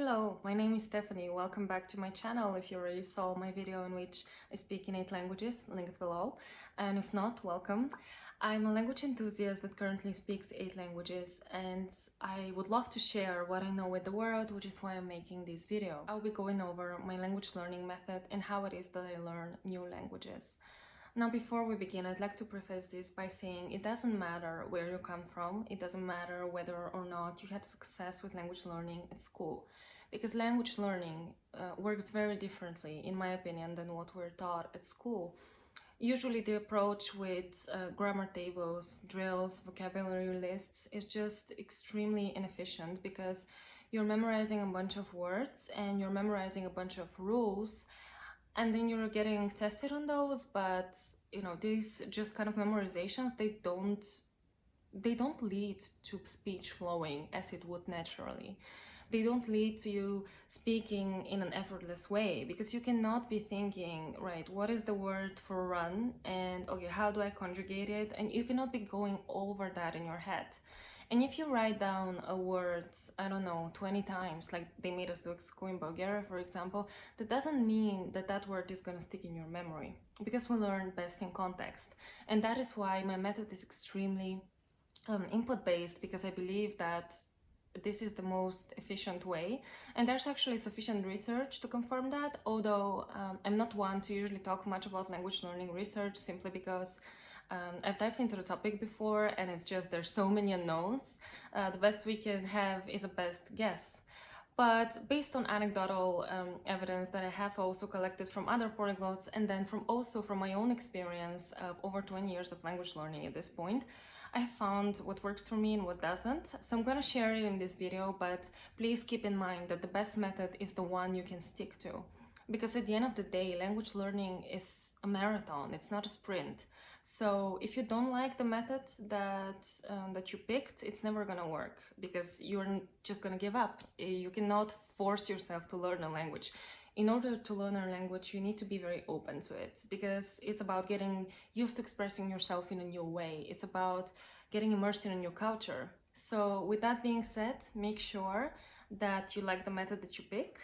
Hello, my name is Stephanie. Welcome back to my channel. If you already saw my video in which I speak in 8 languages, linked below. And if not, welcome. I'm a language enthusiast that currently speaks 8 languages, and I would love to share what I know with the world, which is why I'm making this video. I'll be going over my language learning method and how it is that I learn new languages. Now, before we begin, I'd like to preface this by saying it doesn't matter where you come from, it doesn't matter whether or not you had success with language learning at school, because language learning works very differently, in my opinion, than what we're taught at school. Usually the approach with grammar tables, drills, vocabulary lists is just extremely inefficient because you're memorizing a bunch of words and you're memorizing a bunch of rules, and then you're getting tested on those. But these just kind of memorizations, they don't lead to speech flowing as it would naturally. They don't lead to you speaking in an effortless way, because you cannot be thinking, right, what is the word for run, and okay, how do I conjugate it? And you cannot be going over that in your head. And if you write down a word, I don't know, 20 times, like they made us do at school in Bulgaria, for example, that doesn't mean that that word is gonna stick in your memory, because we learn best in context. And that is why my method is extremely input-based, because I believe that this is the most efficient way, and there's actually sufficient research to confirm that, although I'm not one to usually talk much about language learning research, simply because I've dived into the topic before and it's just there's so many unknowns. The best we can have is a best guess. But based on anecdotal evidence that I have also collected from other polyglots, and then from my own experience of over 20 years of language learning at this point, I found what works for me and what doesn't. So I'm gonna share it in this video, but please keep in mind that the best method is the one you can stick to. Because at the end of the day, language learning is a marathon, it's not a sprint. So if you don't like the method that you picked, it's never gonna work, because you're just gonna give up. You cannot force yourself to learn a language. In order to learn a language, you need to be very open to it, because it's about getting used to expressing yourself in a new way. It's about getting immersed in a new culture. So with that being said, make sure that you like the method that you pick,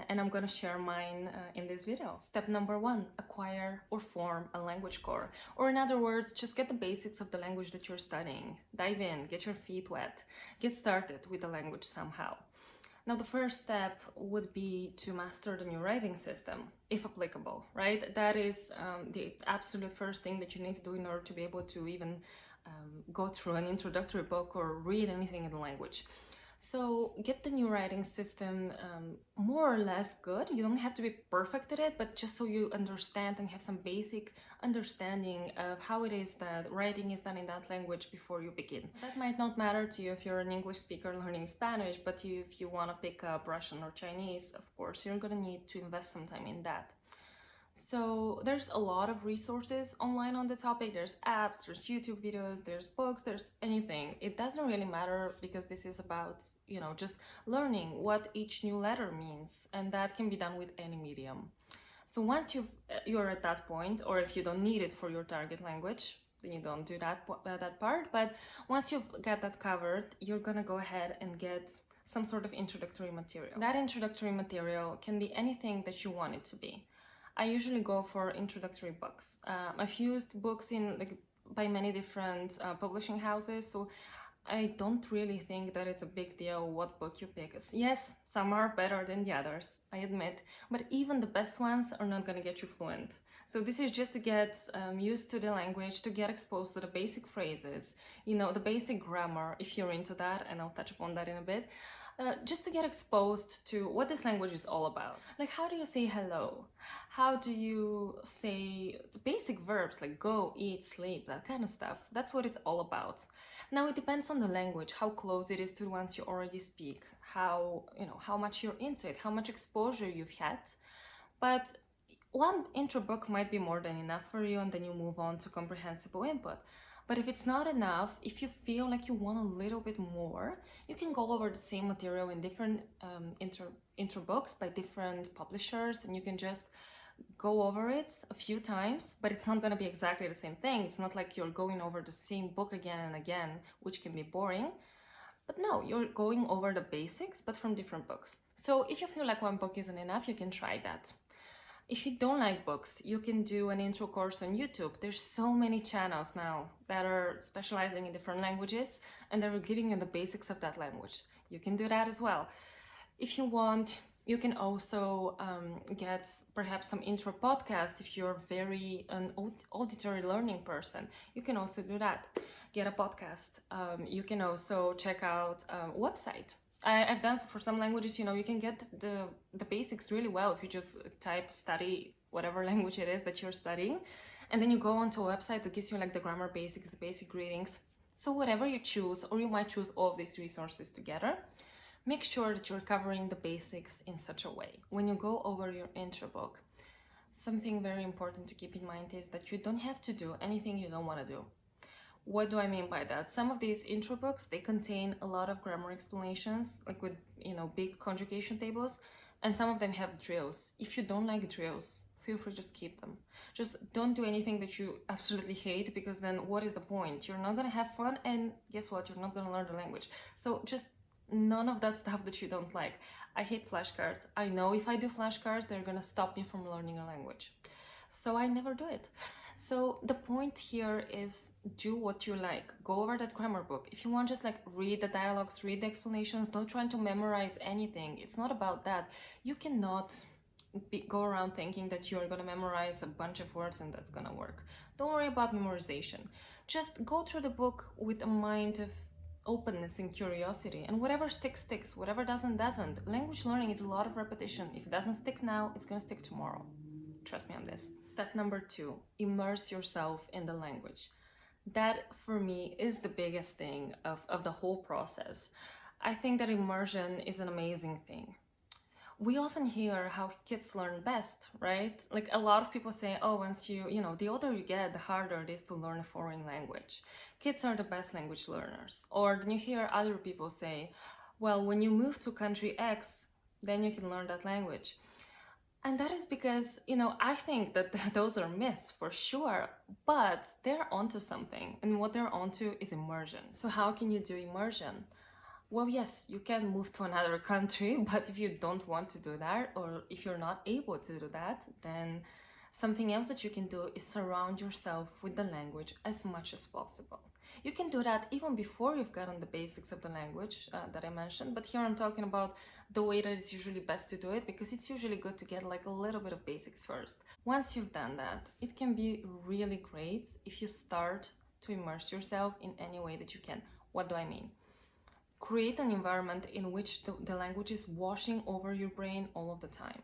and I'm gonna share mine in this video. Step number 1, acquire or form a language core. Or in other words, just get the basics of the language that you're studying. Dive in, get your feet wet, get started with the language somehow. Now, the first step would be to master the new writing system, if applicable, right? That is the absolute first thing that you need to do in order to be able to even go through an introductory book or read anything in the language. So get the new writing system more or less good. You don't have to be perfect at it, but just so you understand and have some basic understanding of how it is that writing is done in that language before you begin. That might not matter to you if you're an English speaker learning Spanish, but if you want to pick up Russian or Chinese, of course, you're going to need to invest some time in that. So there's a lot of resources online on the topic. There's apps, there's YouTube videos, there's books, there's anything. It doesn't really matter, because this is about, just learning what each new letter means, and that can be done with any medium. So once you're at that point, or if you don't need it for your target language, then you don't do that part. But once you've got that covered, you're gonna go ahead and get some sort of introductory material. That introductory material can be anything that you want it to be. I usually go for introductory books. I've used books by many different publishing houses, so I don't really think that it's a big deal what book you pick. Yes, some are better than the others, I admit, but even the best ones are not gonna get you fluent. So this is just to get used to the language, to get exposed to the basic phrases, the basic grammar, if you're into that, and I'll touch upon that in a bit. Just to get exposed to what this language is all about. Like, how do you say hello? How do you say basic verbs like go, eat, sleep, that kind of stuff? That's what it's all about. Now, it depends on the language, how close it is to ones you already speak, how much you're into it, how much exposure you've had. But one intro book might be more than enough for you, and then you move on to comprehensible input. But if it's not enough, if you feel like you want a little bit more, you can go over the same material in different intro books by different publishers, and you can just go over it a few times, but it's not going to be exactly the same thing. It's not like you're going over the same book again and again, which can be boring. But no, you're going over the basics, but from different books. So if you feel like one book isn't enough, you can try that. If you don't like books, you can do an intro course on YouTube. There's so many channels now that are specializing in different languages and they're giving you the basics of that language. You can do that as well. If you want, you can also get perhaps some intro podcast. If you're very an auditory learning person, you can also do that. Get a podcast. You can also check out a website. I've done for some languages, you can get the basics really well if you just type study whatever language it is that you're studying, and then you go onto a website that gives you like the grammar basics, the basic greetings. So whatever you choose, or you might choose all of these resources together, make sure that you're covering the basics in such a way. When you go over your intro book, something very important to keep in mind is that you don't have to do anything you don't want to do. What do I mean by that? Some of these intro books, they contain a lot of grammar explanations, like with, big conjugation tables, and some of them have drills. If you don't like drills, feel free to skip them. Just don't do anything that you absolutely hate, because then what is the point? You're not gonna have fun, and guess what? You're not gonna learn the language. So just none of that stuff that you don't like. I hate flashcards. I know if I do flashcards, they're gonna stop me from learning a language. So I never do it. So the point here is do what you like. Go over that grammar book. If you want, just like read the dialogues, read the explanations, don't try to memorize anything. It's not about that. You cannot go around thinking that you're gonna memorize a bunch of words and that's gonna work. Don't worry about memorization. Just go through the book with a mind of openness and curiosity, and whatever sticks, sticks. Whatever doesn't. Language learning is a lot of repetition. If it doesn't stick now, it's gonna stick tomorrow. Trust me on this. Step number 2, immerse yourself in the language. That for me is the biggest thing of the whole process. I think that immersion is an amazing thing. We often hear how kids learn best, right? Like a lot of people say, oh, once the older you get, the harder it is to learn a foreign language. Kids are the best language learners. Or then you hear other people say, well, when you move to country X, then you can learn that language. And that is because, I think that those are myths for sure, but they're onto something. And what they're onto is immersion. So how can you do immersion? Well, yes, you can move to another country, but if you don't want to do that, or if you're not able to do that, then something else that you can do is surround yourself with the language as much as possible. You can do that even before you've gotten the basics of the language that I mentioned, but here I'm talking about the way that it's usually best to do it, because it's usually good to get like a little bit of basics first. Once you've done that, it can be really great if you start to immerse yourself in any way that you can. What do I mean? Create an environment in which the language is washing over your brain all of the time.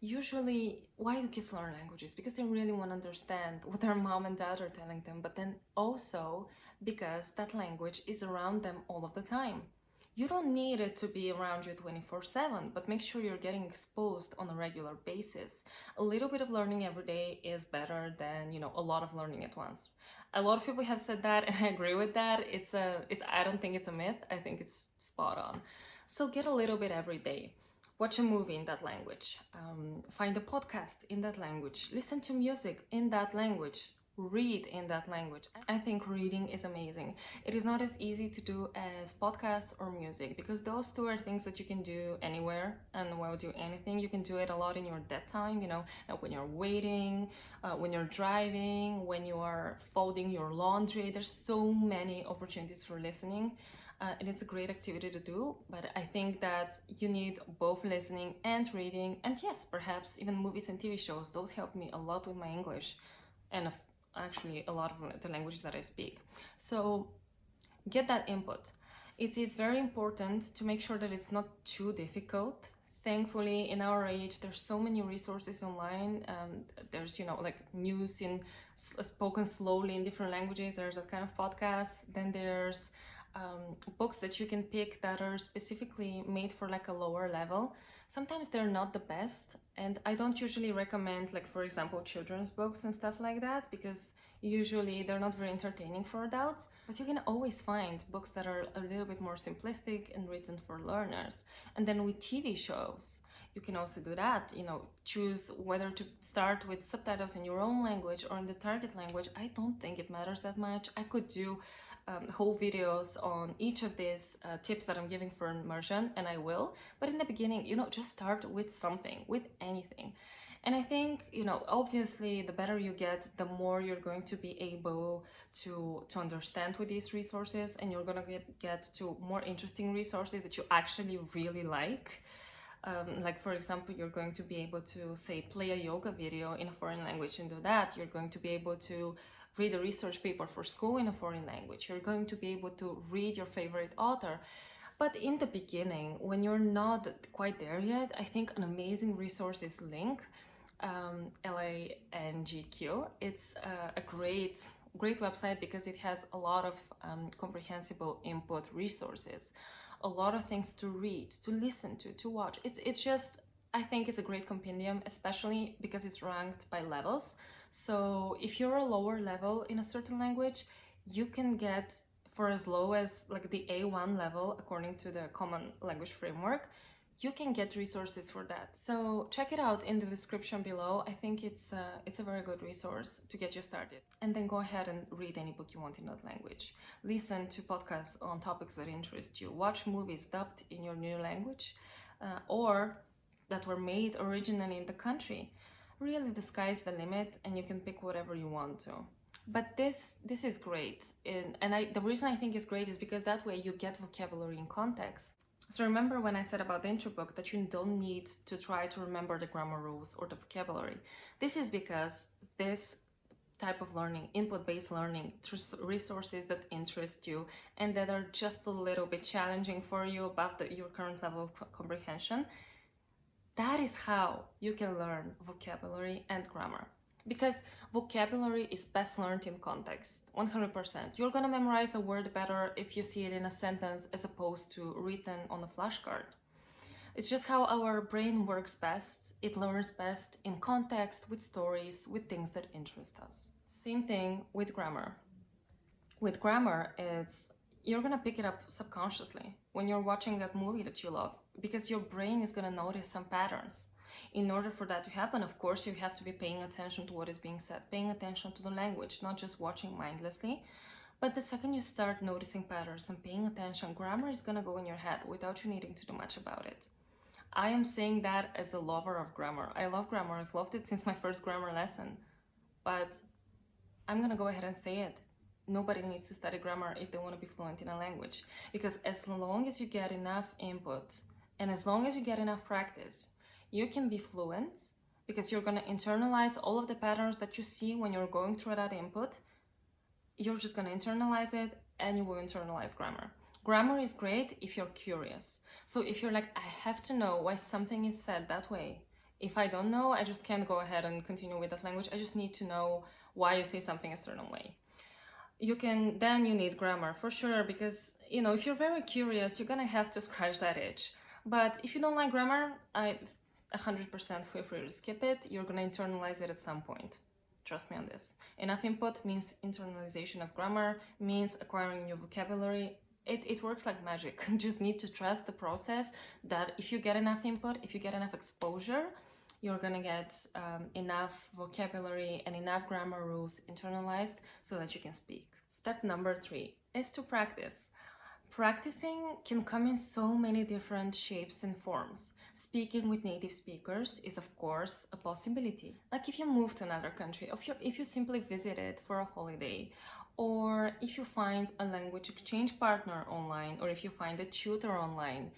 Usually, why do kids learn languages? Because they really want to understand what their mom and dad are telling them, but then also because that language is around them all of the time. You don't need it to be around you 24/7, but make sure you're getting exposed on a regular basis. A little bit of learning every day is better than, a lot of learning at once. A lot of people have said that, and I agree with that. I don't think it's a myth. I think it's spot on. So get a little bit every day. Watch a movie in that language. Find a podcast in that language. Listen to music in that language. Read in that language. I think reading is amazing. It is not as easy to do as podcasts or music, because those two are things that you can do anywhere and while do anything. You can do it a lot in your dead time, when you're waiting, when you're driving, when you are folding your laundry. There's so many opportunities for listening. And it's a great activity to do, but I think that you need both listening and reading, and yes, perhaps even movies and TV shows. Those help me a lot with my English, and actually a lot of the languages that I speak. So get that input. It is very important to make sure that it's not too difficult. Thankfully, in our age, there's so many resources online. There's, like news in spoken slowly in different languages. There's that kind of podcast. Then there's books that you can pick that are specifically made for like a lower level. Sometimes they're not the best, and I don't usually recommend, like, for example, children's books and stuff like that, because usually they're not very entertaining for adults. But you can always find books that are a little bit more simplistic and written for learners. And then with TV shows, you can also do that, choose whether to start with subtitles in your own language or in the target language. I don't think it matters that much. I could do whole videos on each of these tips that I'm giving for immersion, and I will. But in the beginning, just start with something, with anything. And I think, obviously, the better you get, the more you're going to be able to understand with these resources, and you're going to get to more interesting resources that you actually really like. Like, for example, you're going to be able to, say, play a yoga video in a foreign language and do that. You're going to be able to read a research paper for school in a foreign language. You're going to be able to read your favorite author. But in the beginning, when you're not quite there yet, I think an amazing resource is Link, LANGQ. It's a great website because it has a lot of comprehensible input resources, a lot of things to read, to listen to watch. It's just, I think it's a great compendium, especially because it's ranked by levels. So if you're a lower level in a certain language, you can get for as low as like the A1 level, according to the Common Language Framework, you can get resources for that. So check it out in the description below. I think it's a very good resource to get you started. And then go ahead and read any book you want in that language. Listen to podcasts on topics that interest you. Watch movies dubbed in your new language or that were made originally in the country. Really, the sky's the limit, and you can pick whatever you want to. But this is great, the reason I think it's great is because that way you get vocabulary in context. So remember when I said about the intro book that you don't need to try to remember the grammar rules or the vocabulary. This is because this type of learning, input-based learning through resources that interest you and that are just a little bit challenging for you above your current level of comprehension, that is how you can learn vocabulary and grammar. Because vocabulary is best learned in context, 100%. You're gonna memorize a word better if you see it in a sentence as opposed to written on a flashcard. It's just how our brain works best. It learns best in context, with stories, with things that interest us. Same thing with grammar. With grammar, you're gonna pick it up subconsciously when you're watching that movie that you love, because your brain is gonna notice some patterns. In order for that to happen, of course, you have to be paying attention to what is being said, paying attention to the language, not just watching mindlessly. But the second you start noticing patterns and paying attention, grammar is gonna go in your head without you needing to do much about it. I am saying that as a lover of grammar. I love grammar. I've loved it since my first grammar lesson. But I'm gonna go ahead and say it. Nobody needs to study grammar if they want to be fluent in a language. Because as long as you get enough input and as long as you get enough practice, you can be fluent because you're going to internalize all of the patterns that you see when you're going through that input. You're just going to internalize it and you will internalize grammar. Grammar is great if you're curious. So if you're like, I have to know why something is said that way. If I don't know, I just can't go ahead and continue with that language. I just need to know why you say something a certain way. Then you need grammar for sure, because if you're very curious, you're gonna have to scratch that itch. But if you don't like grammar, 100% feel free to skip it. You're gonna internalize it at some point. Trust me on this. Enough input means internalization of grammar, means acquiring new vocabulary. It works like magic. You just need to trust the process that if you get enough input, if you get enough exposure, you're gonna get enough vocabulary and enough grammar rules internalized so that you can speak. Step number 3 is to practice. Practicing can come in so many different shapes and forms. Speaking with native speakers is, of course, a possibility. Like if you move to another country, if you simply visit it for a holiday, or if you find a language exchange partner online, or if you find a tutor online.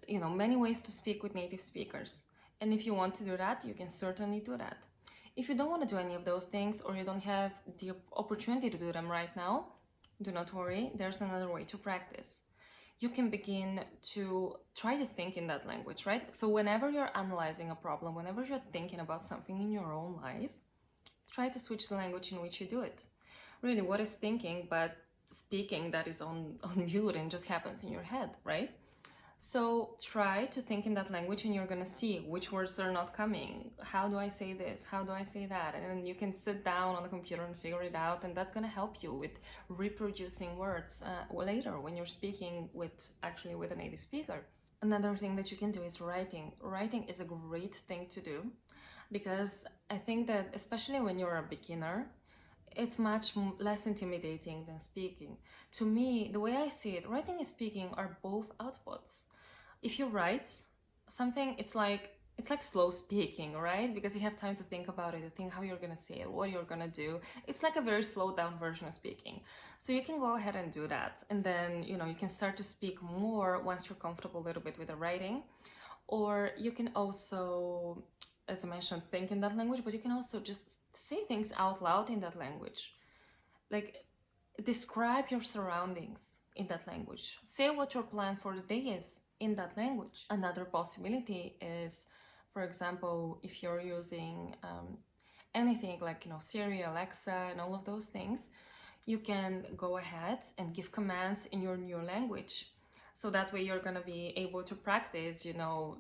Many ways to speak with native speakers. And if you want to do that, you can certainly do that. If you don't want to do any of those things, or you don't have the opportunity to do them right now, do not worry, there's another way to practice. You can begin to try to think in that language, right? So whenever you're analyzing a problem, whenever you're thinking about something in your own life, try to switch the language in which you do it. Really, what is thinking but speaking that is on mute and just happens in your head, right? So try to think in that language and you're gonna see which words are not coming. How do I say this? How do I say that? And then you can sit down on the computer and figure it out, and that's gonna help you with reproducing words later when you're speaking with a native speaker. Another thing that you can do is writing. Writing is a great thing to do because I think that especially when you're a beginner, it's much less intimidating than speaking. To me, the way I see it, writing and speaking are both outputs. If you write something, it's like slow speaking, right? Because you have time to think about it, to think how you're gonna say it, what you're gonna do. It's like a very slowed down version of speaking. So you can go ahead and do that, and then you can start to speak more once you're comfortable a little bit with the writing. Or you can also, as I mentioned, think in that language, but you can also just say things out loud in that language. Like, describe your surroundings in that language. Say what your plan for the day is in that language. Another possibility is, for example, if you're using anything like Siri, Alexa, and all of those things, you can go ahead and give commands in your new language. So that way you're gonna be able to practice,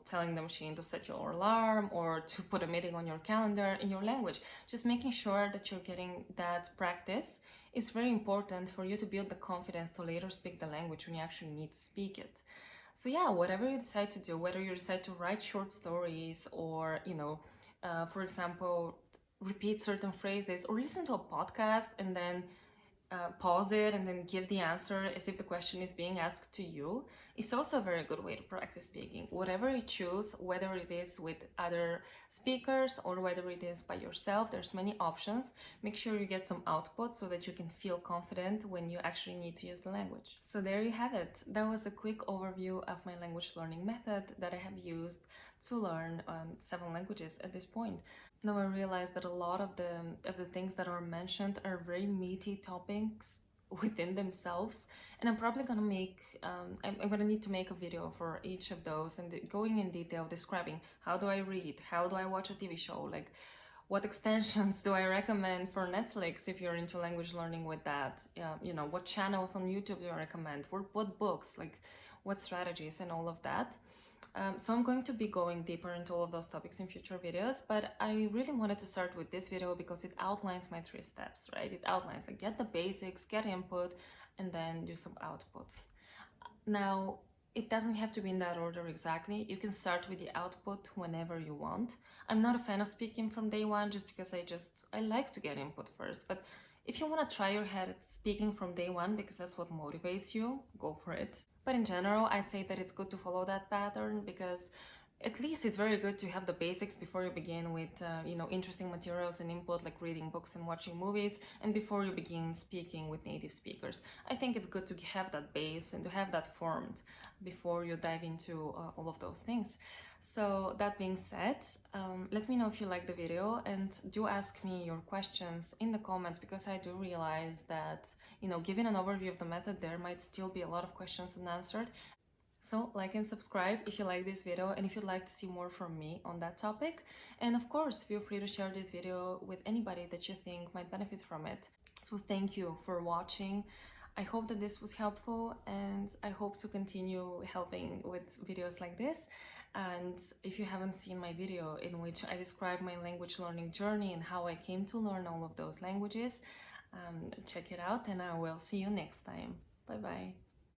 telling the machine to set your alarm or to put a meeting on your calendar in your language. Just making sure that you're getting that practice is very important for you to build the confidence to later speak the language when you actually need to speak it. So yeah, whatever you decide to do, whether you decide to write short stories or, for example, repeat certain phrases or listen to a podcast and then pause it and then give the answer as if the question is being asked to you, is also a very good way to practice speaking. Whatever you choose, whether it is with other speakers or whether it is by yourself, there's many options. Make sure you get some output so that you can feel confident when you actually need to use the language. So there you have it. That was a quick overview of my language learning method that I have used to learn 7 languages at this point. Now I realize that a lot of the things that are mentioned are very meaty topics within themselves, and I'm probably gonna make I'm gonna need to make a video for each of those and going in detail describing how do I read, how do I watch a TV show, like what extensions do I recommend for Netflix if you're into language learning with that, what channels on YouTube do I recommend, what books, like what strategies and all of that. So I'm going to be going deeper into all of those topics in future videos, but I really wanted to start with this video because it outlines my 3 steps, right? It outlines like get the basics, get input, and then do some outputs. Now, it doesn't have to be in that order exactly. You can start with the output whenever you want. I'm not a fan of speaking from day one just because I like to get input first, but if you want to try your head at speaking from day one because that's what motivates you, go for it. But in general, I'd say that it's good to follow that pattern because at least it's very good to have the basics before you begin with, interesting materials and input like reading books and watching movies, and before you begin speaking with native speakers. I think it's good to have that base and to have that formed before you dive into all of those things. So that being said, let me know if you like the video and do ask me your questions in the comments because I do realize that, given an overview of the method, there might still be a lot of questions unanswered. So like and subscribe if you like this video and if you'd like to see more from me on that topic. And of course, feel free to share this video with anybody that you think might benefit from it. So thank you for watching. I hope that this was helpful and I hope to continue helping with videos like this. And if you haven't seen my video in which I describe my language learning journey and how I came to learn all of those languages, check it out and I will see you next time. Bye bye.